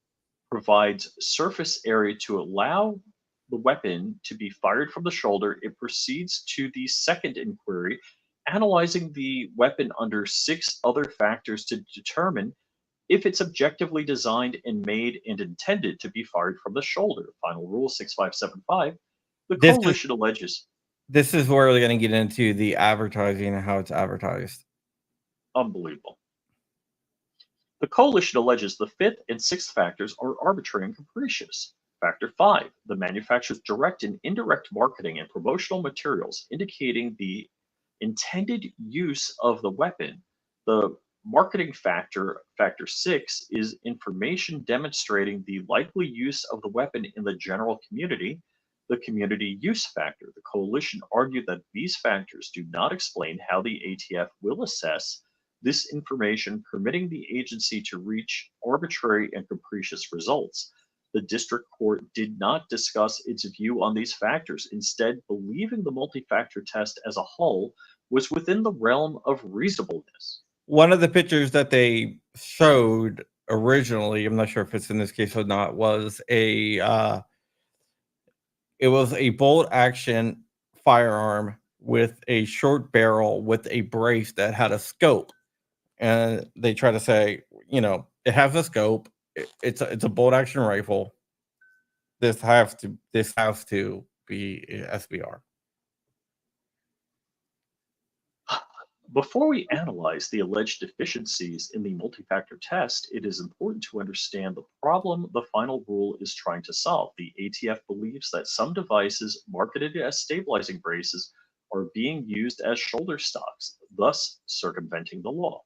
provides surface area to allow the weapon to be fired from the shoulder, it proceeds to the second inquiry, analyzing the weapon under 6 other factors to determine if it's objectively designed and made and intended to be fired from the shoulder. Final Rule 6575. The coalition alleges. This is where we're going to get into the advertising and how it's advertised. Unbelievable. The coalition alleges the 5th and 6th factors are arbitrary and capricious. Factor 5, the manufacturer's direct and indirect marketing and promotional materials indicating the intended use of the weapon. The marketing factor, Factor 6, is information demonstrating the likely use of the weapon in the general community. The community use factor. The coalition argued that these factors do not explain how the ATF will assess this information, permitting the agency to reach arbitrary and capricious results. The district court did not discuss its view on these factors, instead, believing the multi factor test as a whole was within the realm of reasonableness. One of the pictures that they showed originally, I'm not sure if it's in this case or not, was it was a bolt action firearm with a short barrel with a brace that had a scope. And they try to say, it has a scope. It's a bolt action rifle. This has to be SBR. Before we analyze the alleged deficiencies in the multi-factor test, it is important to understand the problem the final rule is trying to solve. The ATF believes that some devices marketed as stabilizing braces are being used as shoulder stocks, thus circumventing the law.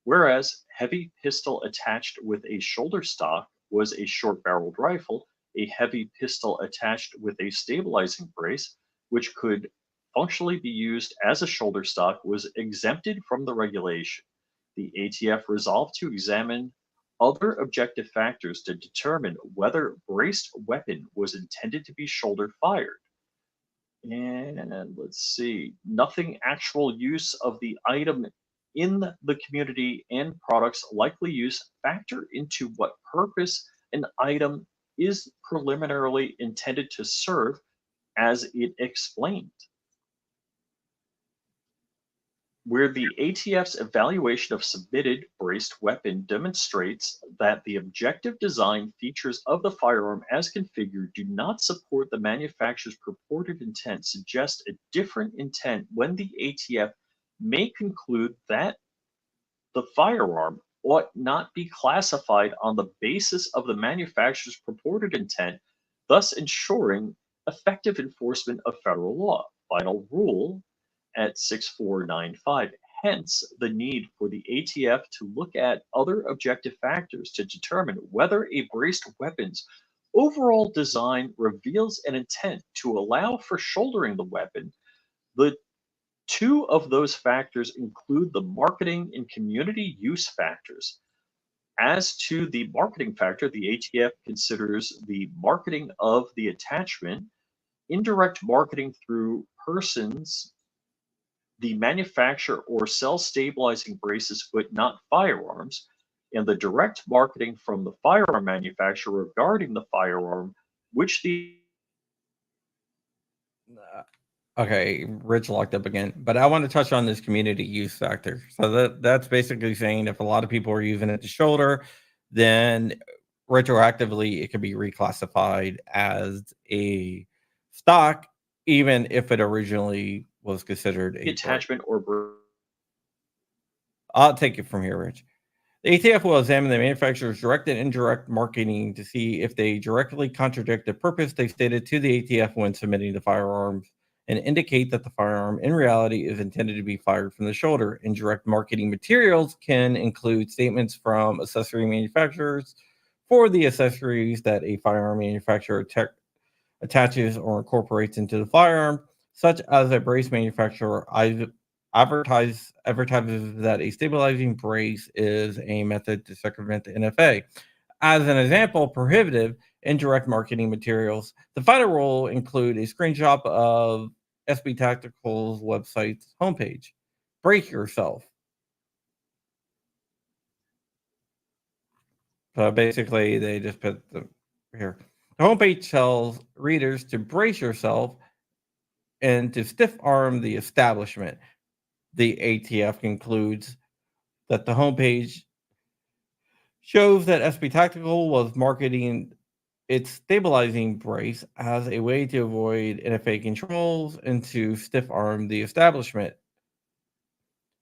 Whereas heavy pistol attached with a shoulder stock was a short-barreled rifle, a heavy pistol attached with a stabilizing brace, which could functionally be used as a shoulder stock, was exempted from the regulation. The ATF resolved to examine other objective factors to determine whether braced weapon was intended to be shoulder fired. And let's see, nothing actual use of the item in the community and products likely use factor into what purpose an item is preliminarily intended to serve, as it explained. Where the ATF's evaluation of submitted braced weapon demonstrates that the objective design features of the firearm as configured do not support the manufacturer's purported intent, suggest a different intent when the ATF may conclude that the firearm ought not be classified on the basis of the manufacturer's purported intent, thus ensuring effective enforcement of federal law. Final rule at 6495. Hence, the need for the ATF to look at other objective factors to determine whether a braced weapon's overall design reveals an intent to allow for shouldering the weapon. The two of those factors include the marketing and community use factors. As to the marketing factor, the ATF considers the marketing of the attachment, indirect marketing through persons the manufacture or sell stabilizing braces but not firearms, and the direct marketing from the firearm manufacturer regarding the firearm, which the Okay, Rich locked up again, but I want to touch on this community use factor. So that's basically saying if a lot of people are using it to shoulder, then retroactively it can be reclassified as a stock, even if it originally was considered a attachment or I'll take it from here, Rich. The ATF will examine the manufacturer's direct and indirect marketing to see if they directly contradict the purpose they stated to the ATF when submitting the firearms and indicate that the firearm in reality is intended to be fired from the shoulder. Indirect marketing materials can include statements from accessory manufacturers for the accessories that a firearm manufacturer attaches or incorporates into the firearm, such as a brace manufacturer advertises that a stabilizing brace is a method to circumvent the NFA. As an example, prohibitive indirect marketing materials. The final rule include a screenshot of SB Tactical's website's homepage. Brace yourself. So basically, they just put here. The homepage tells readers to brace yourself and to stiff arm the establishment. The ATF concludes that the homepage shows that SB Tactical was marketing its stabilizing brace as a way to avoid NFA controls and to stiff arm the establishment.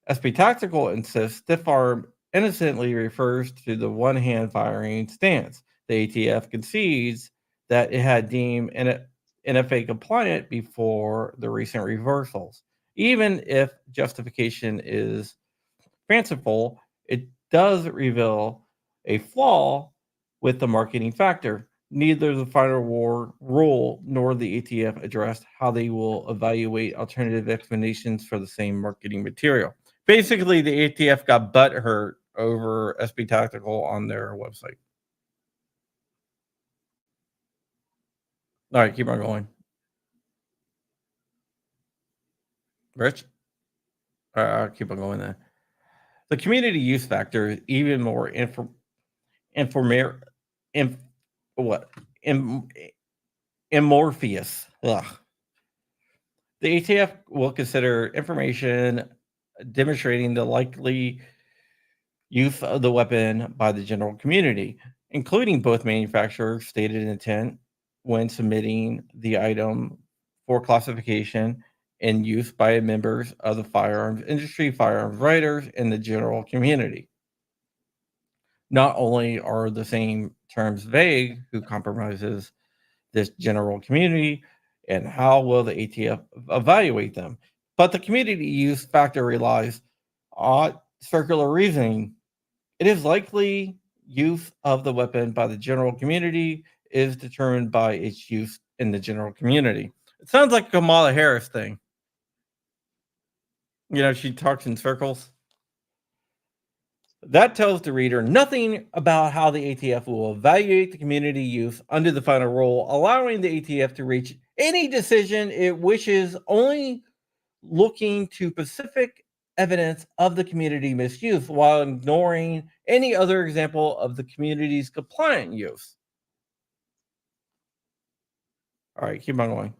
SB Tactical insists stiff arm innocently refers to the one hand firing stance. The ATF concedes that it had deemed NFA compliant before the recent reversals. Even if justification is fanciful, it does reveal a flaw with the marketing factor. Neither the final rule nor the ATF addressed how they will evaluate alternative explanations for the same marketing material. Basically, the ATF got butthurt over SB Tactical on their website. All right, keep on going. Rich? I'll keep on going then. The community use factor is even more amorphous. Ugh. The ATF will consider information demonstrating the likely use of the weapon by the general community, including both manufacturer's stated intent when submitting the item for classification and use by members of the firearms industry, firearms writers, and the general community. Not only are the same terms vague, who compromises this general community, and how will the ATF evaluate them? But the community use factor relies on circular reasoning. It is likely use of the weapon by the general community is determined by its use in the general community. It sounds like a Kamala Harris thing. You know, she talks in circles. That tells the reader nothing about how the ATF will evaluate the community use under the final rule, allowing the ATF to reach any decision it wishes, only looking to specific evidence of the community misuse while ignoring any other example of the community's compliant use. All right, keep on going.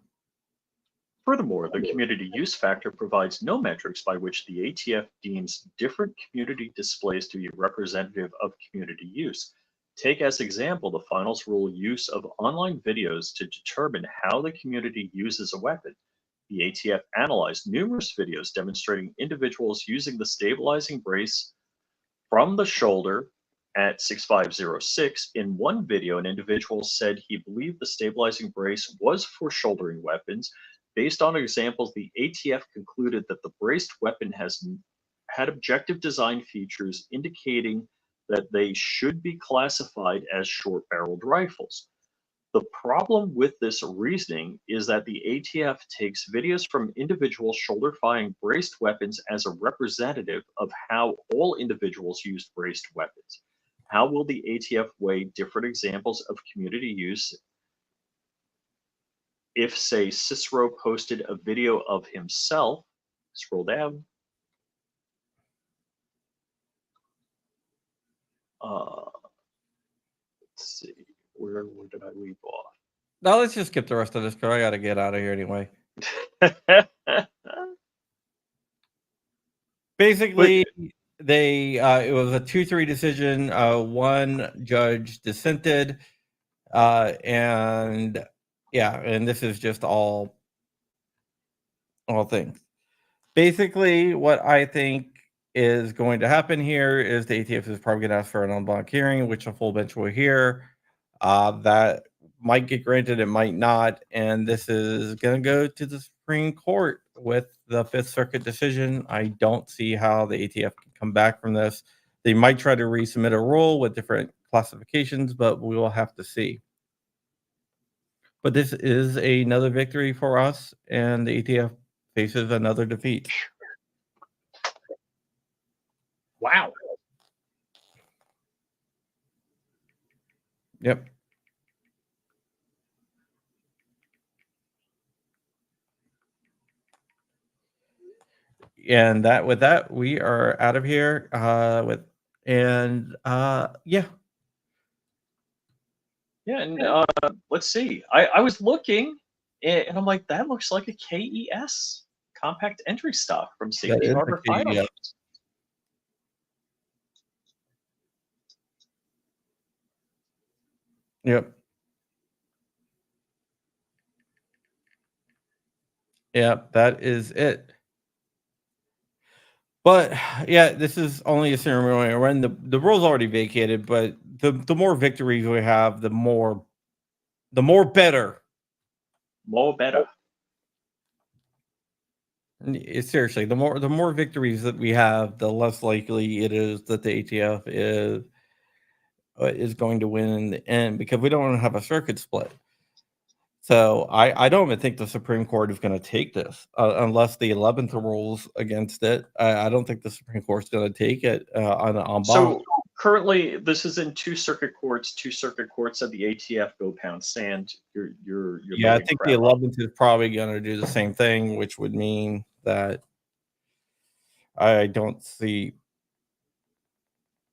Furthermore, the community use factor provides no metrics by which the ATF deems different community displays to be representative of community use. Take as example the finals rule use of online videos to determine how the community uses a weapon. The ATF analyzed numerous videos demonstrating individuals using the stabilizing brace from the shoulder at 6506. In one video, an individual said he believed the stabilizing brace was for shouldering weapons. Based on examples, the ATF concluded that the braced weapon had objective design features indicating that they should be classified as short-barreled rifles. The problem with this reasoning is that the ATF takes videos from individual shoulder-firing braced weapons as a representative of how all individuals used braced weapons. How will the ATF weigh different examples of community use if, say, Cicero posted a video of himself, scroll down, let's see, where did I leave off? Now let's just skip the rest of this because I got to get out of here anyway. Basically, it was a 2-3 decision. One judge dissented, and this is just all things. Basically, what I think is going to happen here is the ATF is probably going to ask for an en banc hearing, which a full bench will hear. That might get granted, it might not, and this is going to go to the Supreme Court with the Fifth Circuit decision. I don't see how the ATF can come back from this. They might try to resubmit a rule with different classifications, but we will have to see. But this is another victory for us, and the ATF faces another defeat. Wow. Yep. And with that, we are out of here. Yeah, and let's see. I was looking, and I'm like, that looks like a KES compact entry stock from Safety Harbor Firearms. Yep. Yeah, that is it. But yeah, this is only a ceremonial run. The rule's already vacated, but the more victories we have, the more The more better. More better. Seriously, the more victories that we have, the less likely it is that the ATF is going to win in the end, because we don't want to have a circuit split. So I don't even think the Supreme Court is going to take this unless the 11th rules against it. I don't think the Supreme Court's going to take it on en banc. So currently, this is in two circuit courts. Two circuit courts of the ATF go pound sand. You're Yeah, I making think crap the up. 11th is probably going to do the same thing, which would mean that I don't see.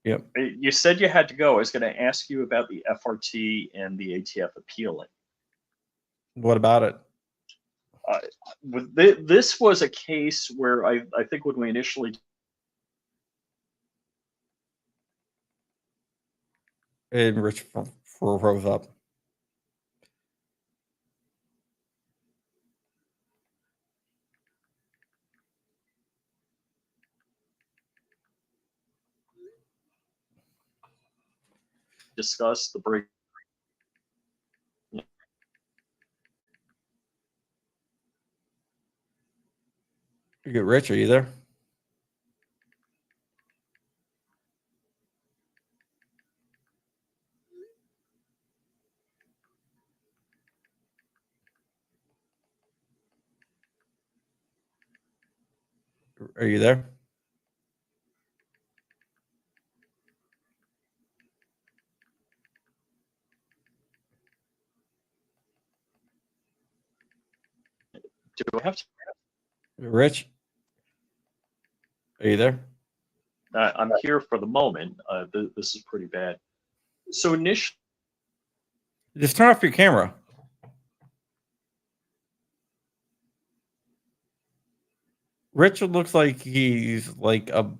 Yep. You said you had to go. I was going to ask you about the FRT and the ATF appealing. What about it? This was a case where I think when we initially And Rich rose up. discussed the break. You get Rich, are you there? Are you there? Do I have to? Rich? Are you there? I'm here for the moment. This is pretty bad. So initially, Just turn off your camera. Rich looks like he's like a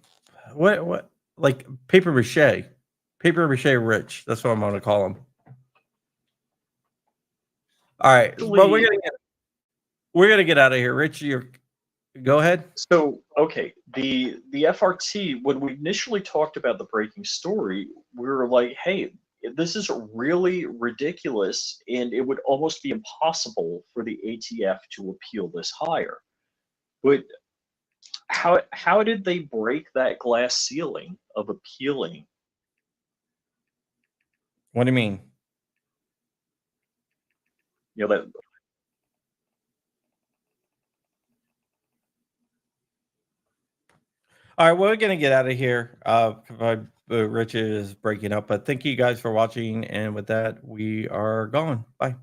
what like paper mache. Paper mache Rich. That's what I'm gonna call him. All right. But we're gonna get out of here. Rich, you go ahead. So okay, the FRT, when we initially talked about the breaking story, we were like, hey, this is really ridiculous, and it would almost be impossible for the ATF to appeal this higher. But how did they break that glass ceiling of appealing? What do you mean? You know, that All right, we're gonna get out of here. Rich is breaking up, but thank you guys for watching, and with that, we are gone. Bye.